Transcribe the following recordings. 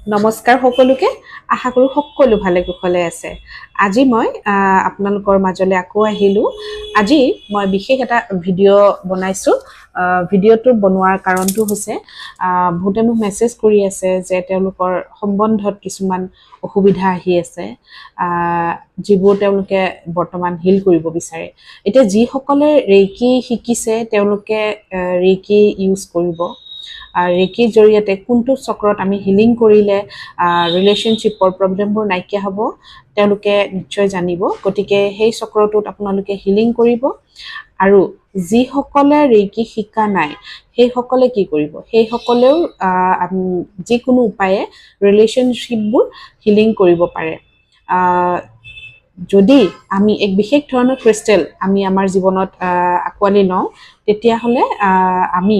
নমস্কাৰ সকলোকে আশা কৰো সকলো ভালে কুশলে আছে আজি মই আপোনালোকৰ মাজলৈ আকৌ আহিলো আজি মই বিশেষ এটা ভিডিঅ' বনাইছো ভিডিঅ'টো বনোৱাৰ কাৰণটো হৈছে বহুতে মোক মেছেজ কৰি আছে যে তেওঁলোকৰ সম্বন্ধত কিছুমান অসুবিধা আহি আছে যিবোৰ তেওঁলোকে বৰ্তমান হিল কৰিব বিচাৰে এতিয়া যিসকলে ৰেকি শিকিছে তেওঁলোকে ৰেকি ইউজ কৰিব ৰেকিৰ জৰিয়তে কোনটো চক্ৰত আমি হিলিং কৰিলে ৰিলেশনশ্বিপৰ প্ৰবলেমবোৰ নাইকিয়া হ'ব তেওঁলোকে নিশ্চয় জানিব গতিকে সেই চক্ৰটোত আপোনালোকে হিলিং কৰিব আৰু যিসকলে ৰেকি শিকা নাই সেইসকলে কি কৰিব সেইসকলেও যিকোনো উপায়ে ৰিলেশনশ্বিপবোৰ হিলিং কৰিব পাৰে যদি আমি এক বিশেষ ধৰণৰ ক্ৰিষ্টেল আমি আমাৰ জীৱনত আকোৱালি লওঁ তেতিয়াহ'লে আমি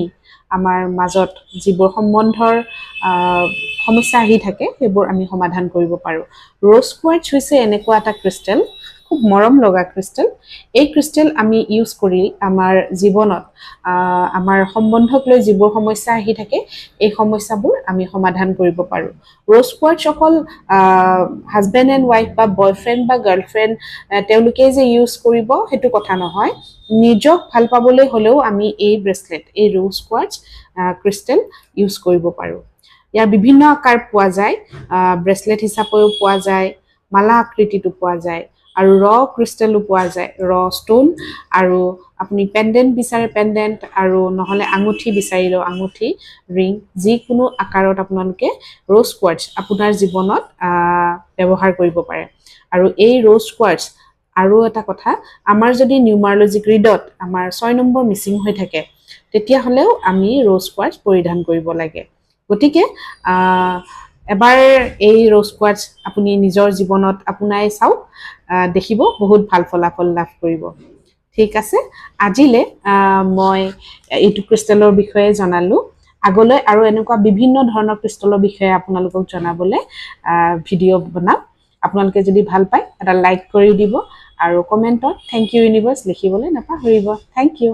আমাৰ মাজত যিবোৰ সম্বন্ধৰ সমস্যা আহি থাকে সেইবোৰ আমি সমাধান কৰিব পাৰো ৰ'জ কোৱাৰ্টজ হৈছে এনেকুৱা এটা ক্ৰিষ্টেল খুব মৰম লগা ক্ৰিষ্টেল এই ক্ৰিষ্টেল আমি ইউজ কৰি আমাৰ জীৱনত আমাৰ সম্বন্ধক লৈ যিবোৰ সমস্যা আহি থাকে এই সমস্যাবোৰ আমি সমাধান কৰিব পাৰো ৰ'জ কোৱাৰ্টজ অকল হাজবেণ্ড এণ্ড ৱাইফ বা বয়ফ্ৰেণ্ড বা গাৰ্লফ্ৰেণ্ড তেওঁলোকে যে ইউজ কৰিব সেইটো কথা নহয় নিজক ভাল পাবলৈ হলেও আমি এই ব্ৰেসলেট এই ৰ'জ কোৱাৰ্টজ ক্ৰিষ্টেল ইউজ কৰিব পাৰো ইয়াৰ বিভিন্ন আকাৰ পোৱা যায় ব্ৰেসলেট হিচাপেও পোৱা যায় মালা আকৃতিটো পোৱা যায় আৰু ৰ ক্ৰিষ্টেলো পোৱা যায় ৰ ষ্টোন আৰু আপুনি পেন্ডেন্ট বিচাৰে পেন্ডেন্ট আৰু নহলে আঙুঠি বিচাৰিলেও আঙুঠি ৰিং যিকোনো আকাৰত আপোনালোকে ৰ'জ কোৱাৰ্টজ আপোনাৰ জীৱনত ব্যৱহাৰ কৰিব পাৰে আৰু এই ৰ'জ কোৱাৰ্টজ আৰু এটা কথা আমাৰ যদি নিউমাৰলজিক ৰিডত আমাৰ 6 নম্বৰ মিসিং হৈ থাকে তেতিয়া হলেও আমি ৰ'জ কোৱাৰ্টজ পৰিধান কৰিব লাগে গতিকে এবাৰ এই ৰ'জ কোৱাৰ্টজ আপুনি নিজৰ জীৱনত আপোনাই চাওক দেখিব বহুত ভাল ফলাফল লাভ কৰিব ঠিক আছে আজিলে মই এইটো ক্ৰিষ্টেলৰ বিষয়ে জনালো আগলৈ আৰু এনেকুৱা বিভিন্ন ধৰণৰ ক্ৰিষ্টেলৰ বিষয়ে আপোনালোকক জনাবলে ভিডিঅ' বনাম আপোনালোকে যদি ভাল পায় এটা লাইক কৰি দিব আৰু কমেন্টত থ্যাংক ইউ ইউনিভাৰ্স লিখিবলৈ নাপাহৰিব থ্যাংক ইউ